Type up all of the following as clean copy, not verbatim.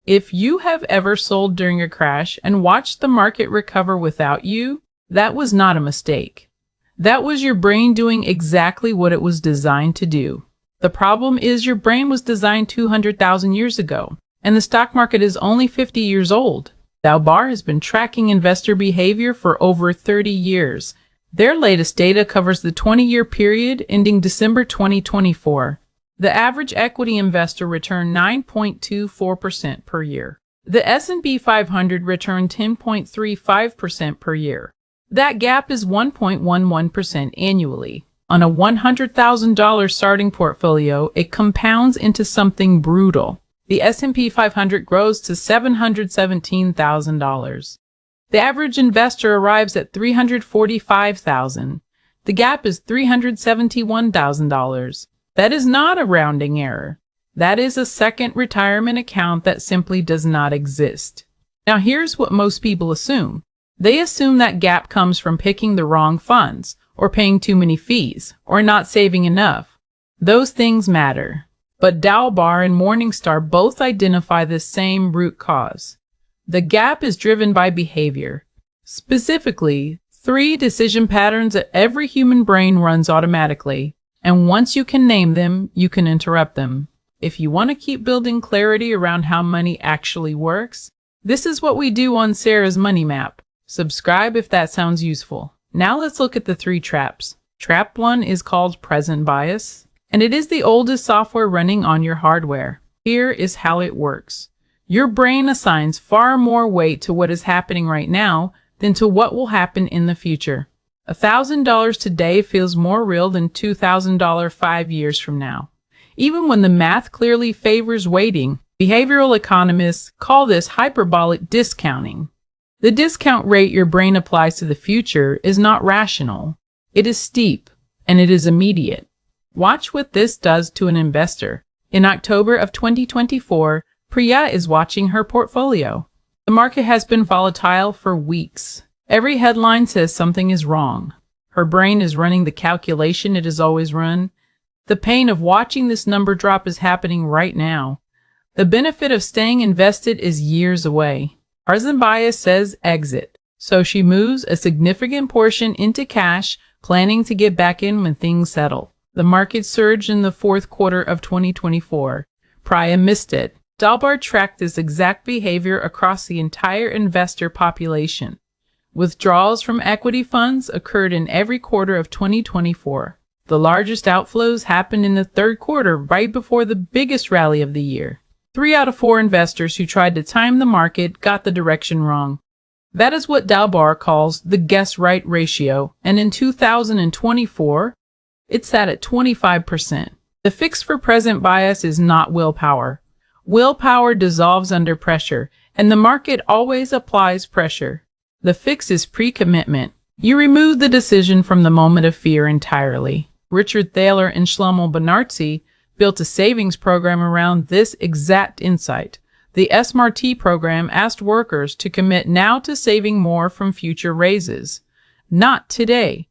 If you have ever sold during a crash and watched the market recover without you, that was not a mistake. That was your brain doing exactly what it was designed to do. The problem is your brain was designed 200,000 years ago, and the stock market is only 50 years old. Dalbar has been tracking investor behavior for over 30 years. Their latest data covers the 20-year period ending December 2024. The average equity investor returned 9.24% per year. The S&P 500 returned 10.35% per year. That gap is 1.11% annually. On a $100,000 starting portfolio, it compounds into something brutal. The S&P 500 grows to $717,000. The average investor arrives at $345,000. The gap is $371,000. That is not a rounding error. That is a second retirement account that simply does not exist. Now here's what most people assume. They assume that gap comes from picking the wrong funds, or paying too many fees, or not saving enough. Those things matter. But Dalbar and Morningstar both identify the same root cause. The gap is driven by behavior. Specifically, 3 decision patterns that every human brain runs automatically. And once you can name them, you can interrupt them. If you want to keep building clarity around how money actually works, this is what we do on Sarah's Money Map. Subscribe if that sounds useful. Now let's look at the 3 traps. Trap 1 is called present bias, and it is the oldest software running on your hardware. Here is how it works. Your brain assigns far more weight to what is happening right now than to what will happen in the future. $1,000 today feels more real than $2,000 5 years from now. Even when the math clearly favors waiting, behavioral economists call this hyperbolic discounting. The discount rate your brain applies to the future is not rational. It is steep, and it is immediate. Watch what this does to an investor. In October of 2024, Priya is watching her portfolio. The market has been volatile for weeks. Every headline says something is wrong. Her brain is running the calculation it has always run. The pain of watching this number drop is happening right now. The benefit of staying invested is years away. Present bias says exit, so she moves a significant portion into cash, planning to get back in when things settle. The market surged in the fourth quarter of 2024. Priya missed it. Dalbar tracked this exact behavior across the entire investor population. Withdrawals from equity funds occurred in every quarter of 2024. The largest outflows happened in the third quarter, right before the biggest rally of the year. 3 out of 4 investors who tried to time the market got the direction wrong. That is what Dalbar calls the guess-right ratio, and in 2024, it sat at 25%. The fix for present bias is not willpower. Willpower dissolves under pressure, and the market always applies pressure. The fix is pre-commitment. You remove the decision from the moment of fear entirely. Richard Thaler and Benartzi built a savings program around this exact insight. The SMART program asked workers to commit now to saving more from future raises. Not today.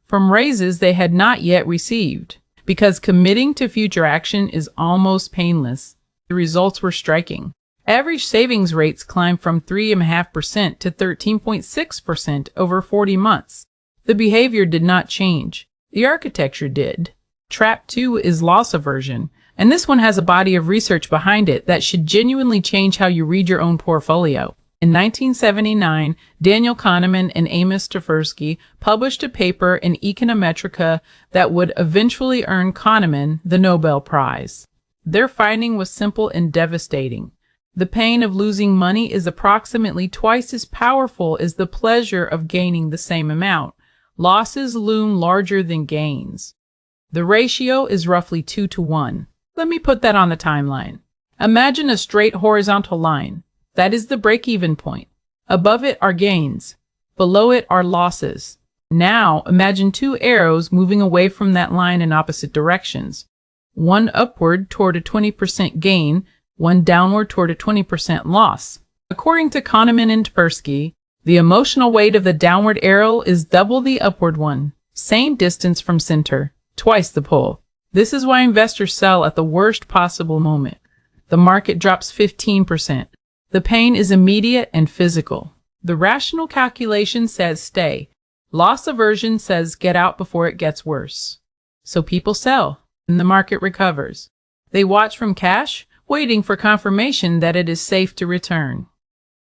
From raises they had not yet received. Because committing to future action is almost painless. The results were striking. Average savings rates climbed from 3.5% to 13.6% over 40 months. The behavior did not change. The architecture did. Trap 2 is loss aversion, and this one has a body of research behind it that should genuinely change how you read your own portfolio. In 1979, Daniel Kahneman and Amos Tversky published a paper in Econometrica that would eventually earn Kahneman the Nobel Prize. Their finding was simple and devastating. The pain of losing money is approximately twice as powerful as the pleasure of gaining the same amount. Losses loom larger than gains. The ratio is roughly 2 to 1. Let me put that on the timeline. Imagine a straight horizontal line. That is the break-even point. Above it are gains. Below it are losses. Now imagine 2 arrows moving away from that line in opposite directions. One upward toward a 20% gain, one downward toward a 20% loss. According to Kahneman and Tversky, the emotional weight of the downward arrow is double the upward one. Same distance from center, twice the pull. This is why investors sell at the worst possible moment. The market drops 15%. The pain is immediate and physical. The rational calculation says stay. Loss aversion says get out before it gets worse. So people sell, and the market recovers. They watch from cash, waiting for confirmation that it is safe to return.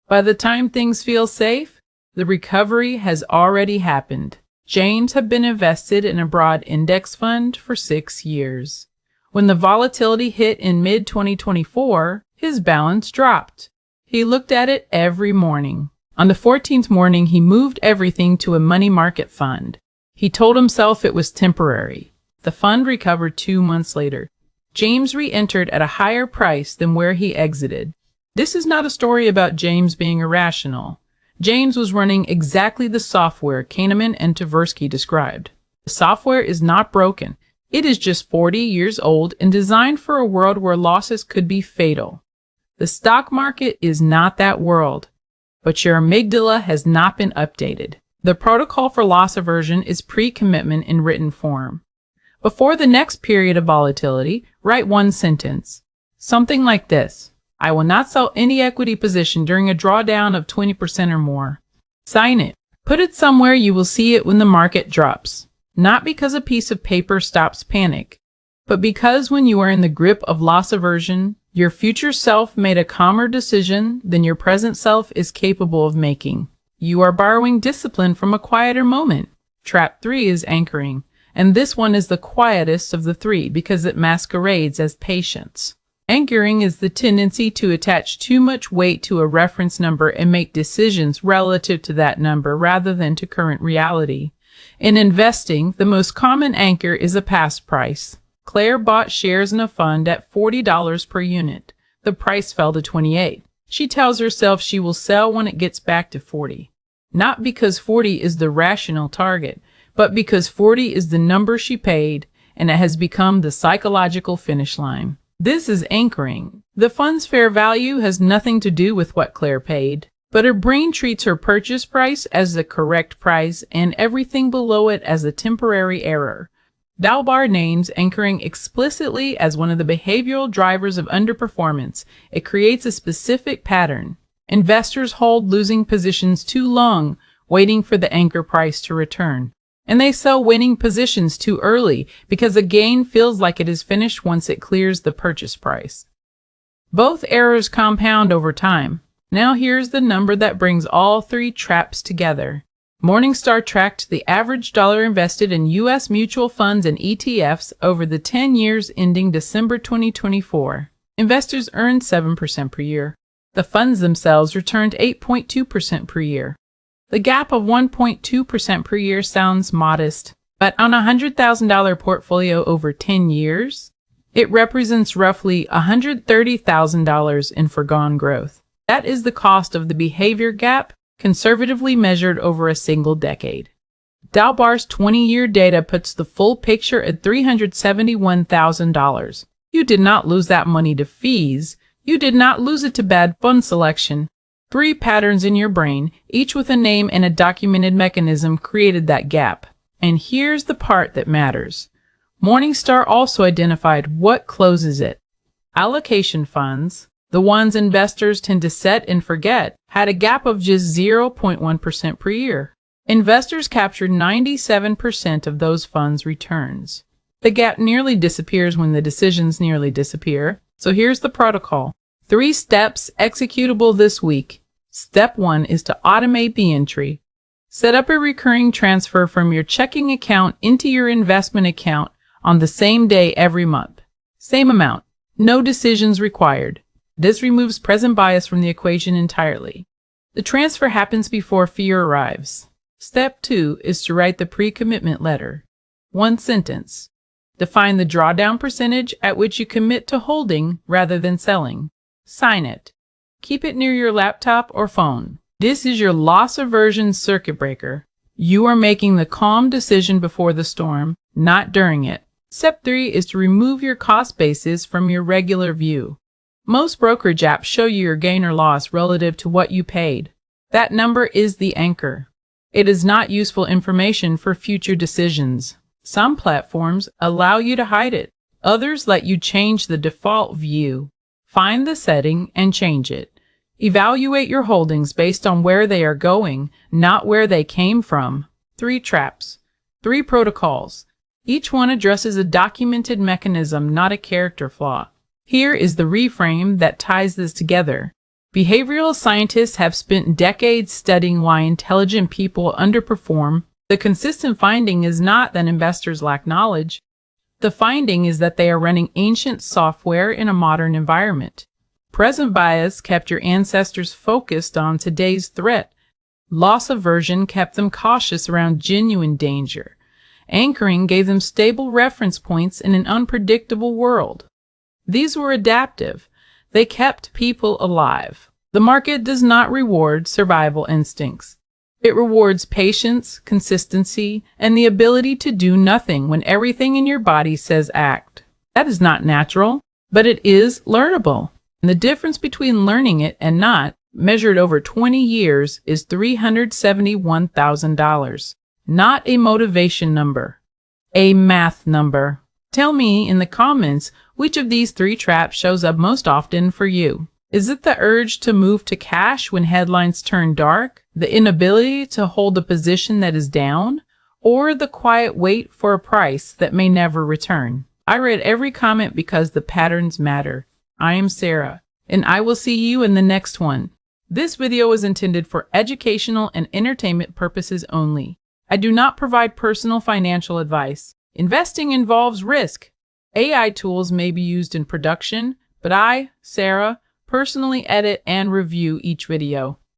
By the time things feel safe, the recovery has already happened. James had been invested in a broad index fund for 6 years. When the volatility hit in mid-2024, his balance dropped. He looked at it every morning. On the 14th morning, he moved everything to a money market fund. He told himself it was temporary. The fund recovered 2 months later. James re-entered at a higher price than where he exited. This is not a story about James being irrational. James was running exactly the software Kahneman and Tversky described. The software is not broken. It is just 40 years old and designed for a world where losses could be fatal. The stock market is not that world, but your amygdala has not been updated. The protocol for loss aversion is pre-commitment in written form. Before the next period of volatility, write one sentence. Something like this: I will not sell any equity position during a drawdown of 20% or more. Sign it. Put it somewhere you will see it when the market drops. Not because a piece of paper stops panic, but because when you are in the grip of loss aversion, your future self made a calmer decision than your present self is capable of making. You are borrowing discipline from a quieter moment. Trap 3 is anchoring, and this one is the quietest of the three because it masquerades as patience. Anchoring is the tendency to attach too much weight to a reference number and make decisions relative to that number rather than to current reality. In investing, the most common anchor is a past price. Claire bought shares in a fund at $40 per unit. The price fell to $28. She tells herself she will sell when it gets back to $40. Not because 40 is the rational target, but because 40 is the number she paid, and it has become the psychological finish line. This is anchoring. The fund's fair value has nothing to do with what Claire paid, but her brain treats her purchase price as the correct price and everything below it as a temporary error. Dalbar names anchoring explicitly as one of the behavioral drivers of underperformance. It creates a specific pattern. Investors hold losing positions too long, waiting for the anchor price to return. And they sell winning positions too early because a gain feels like it is finished once it clears the purchase price. Both errors compound over time. Now here's the number that brings all three traps together. Morningstar tracked the average dollar invested in U.S. mutual funds and ETFs over the 10 years ending December 2024. Investors earned 7% per year. The funds themselves returned 8.2% per year. The gap of 1.2% per year sounds modest, but on a $100,000 portfolio over 10 years, it represents roughly $130,000 in foregone growth. That is the cost of the behavior gap, conservatively measured over a single decade. Dalbar's 20-year data puts the full picture at $371,000. You did not lose that money to fees. You did not lose it to bad fund selection. 3 patterns in your brain, each with a name and a documented mechanism, created that gap. And here's the part that matters. Morningstar also identified what closes it. Allocation funds, the ones investors tend to set and forget, had a gap of just 0.1% per year. Investors captured 97% of those funds' returns. The gap nearly disappears when the decisions nearly disappear. So here's the protocol. 3 steps executable this week. Step 1 is to automate the entry. Set up a recurring transfer from your checking account into your investment account on the same day every month. Same amount. No decisions required. This removes present bias from the equation entirely. The transfer happens before fear arrives. Step 2 is to write the pre-commitment letter. 1 sentence. Define the drawdown percentage at which you commit to holding rather than selling. Sign it. Keep it near your laptop or phone. This is your loss aversion circuit breaker. You are making the calm decision before the storm, not during it. Step 3 is to remove your cost basis from your regular view. Most brokerage apps show you your gain or loss relative to what you paid. That number is the anchor. It is not useful information for future decisions. Some platforms allow you to hide it. Others let you change the default view. Find the setting and change it. Evaluate your holdings based on where they are going, not where they came from. 3 traps. 3 protocols. Each one addresses a documented mechanism, not a character flaw. Here is the reframe that ties this together. Behavioral scientists have spent decades studying why intelligent people underperform. The consistent finding is not that investors lack knowledge. The finding is that they are running ancient software in a modern environment. Present bias kept your ancestors focused on today's threat. Loss aversion kept them cautious around genuine danger. Anchoring gave them stable reference points in an unpredictable world. These were adaptive. They kept people alive. The market does not reward survival instincts. It rewards patience, consistency, and the ability to do nothing when everything in your body says act. That is not natural, but it is learnable. And the difference between learning it and not, measured over 20 years, is $371,000. Not a motivation number, a math number. Tell me in the comments which of these 3 traps shows up most often for you. Is it the urge to move to cash when headlines turn dark, the inability to hold a position that is down, or the quiet wait for a price that may never return? I read every comment because the patterns matter. I am Sarah, and I will see you in the next one. This video is intended for educational and entertainment purposes only. I do not provide personal financial advice. Investing involves risk. AI tools may be used in production, but I, Sarah, personally edit and review each video.